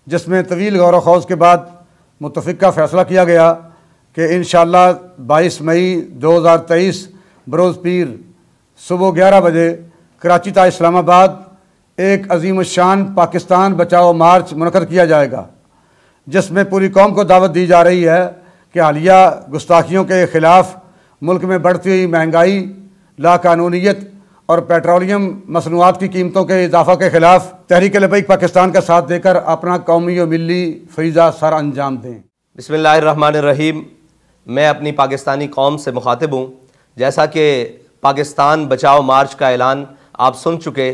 جس میں طویل غور و خوض کے بعد متفقہ فیصلہ کیا گیا کہ انشاءاللہ 22 مئی 2023 بروز پیر صبح 11 بجے کراچی تا اسلام آباد ایک عظیم الشان پاکستان بچاؤ مارچ منعقد کیا جائے گا، جس میں پوری قوم کو دعوت دی جا رہی ہے کہ حالیہ گستاخیوں کے خلاف ملک میں بڑھتی ہوئی مہنگائی، لاقانونیت اور پیٹرولیم مصنوعات کی قیمتوں کے اضافہ کے خلاف تحریک لبیک پاکستان کا ساتھ دے کر اپنا قومی و ملی فریضہ سر انجام دیں۔ بسم اللہ الرحمن الرحیم۔ میں اپنی پاکستانی قوم سے مخاطب ہوں۔ جیسا کہ پاکستان بچاؤ مارچ کا اعلان آپ سن چکے،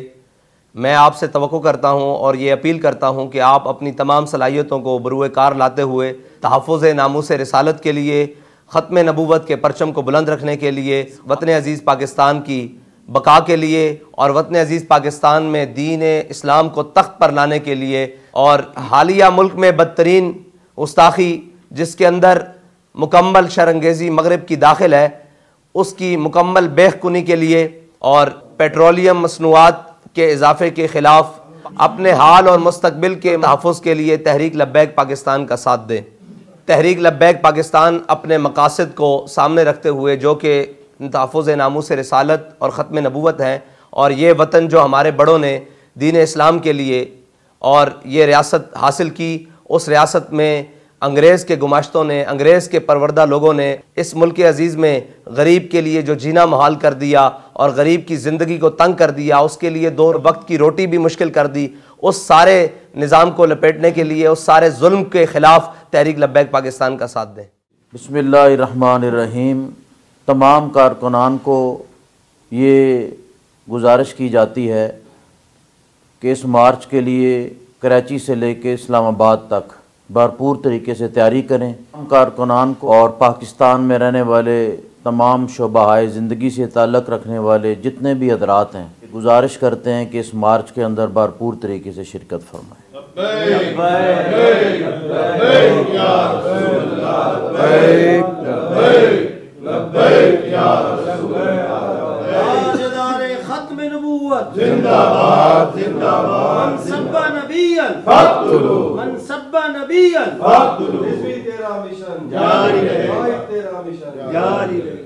میں آپ سے توقع کرتا ہوں اور یہ اپیل کرتا ہوں کہ آپ اپنی تمام صلاحیتوں کو بروئے کار لاتے ہوئے تحفظ ناموس رسالت کے لیے، ختم نبوت کے پرچم کو بلند رکھنے کے لیے، وطن عزیز پاکستان کی بقا کے لیے اور وطن عزیز پاکستان میں دین اسلام کو تخت پر لانے کے لیے، اور حالیہ ملک میں بدترین گستاخی جس کے اندر مکمل شرانگیزی مغرب کی داخل ہے، اس کی مکمل بیخ کنی کے لیے اور پیٹرولیم مصنوعات کے اضافے کے خلاف اپنے حال اور مستقبل کے تحفظ کے لیے تحریک لبیک پاکستان کا ساتھ دیں۔ تحریک لبیک پاکستان اپنے مقاصد کو سامنے رکھتے ہوئے، جو کہ تحفظ ناموس رسالت اور ختم نبوت ہیں، اور یہ وطن جو ہمارے بڑوں نے دین اسلام کے لیے اور یہ ریاست حاصل کی، اس ریاست میں انگریز کے گماشتوں نے، انگریز کے پروردہ لوگوں نے اس ملک عزیز میں غریب کے لیے جو جینا محال کر دیا اور غریب کی زندگی کو تنگ کر دیا، اس کے لیے 2 وقت کی روٹی بھی مشکل کر دی، اس سارے نظام کو لپیٹنے کے لیے، اس سارے ظلم کے خلاف تحریک لبیک پاکستان کا ساتھ دیں۔ بسم اللہ الرحمن الرحیم۔ تمام کارکنان کو یہ گزارش کی جاتی ہے کہ اس مارچ کے لیے کراچی سے لے کے اسلام آباد تک بھرپور طریقے سے تیاری کریں۔ کارکنان کو اور پاکستان میں رہنے والے تمام شعبۂ زندگی سے تعلق رکھنے والے جتنے بھی حضرات ہیں، گزارش کرتے ہیں کہ اس مارچ کے اندر بھرپور طریقے سے شرکت فرمائیں۔ ختم نبوت زندہ باد، زندہ باد۔ من سب نبیا فاقتلوا، من سب نبیا فاقتلوا۔ تیرا مشن جاری رہے، تیرا مشن جاری رہے۔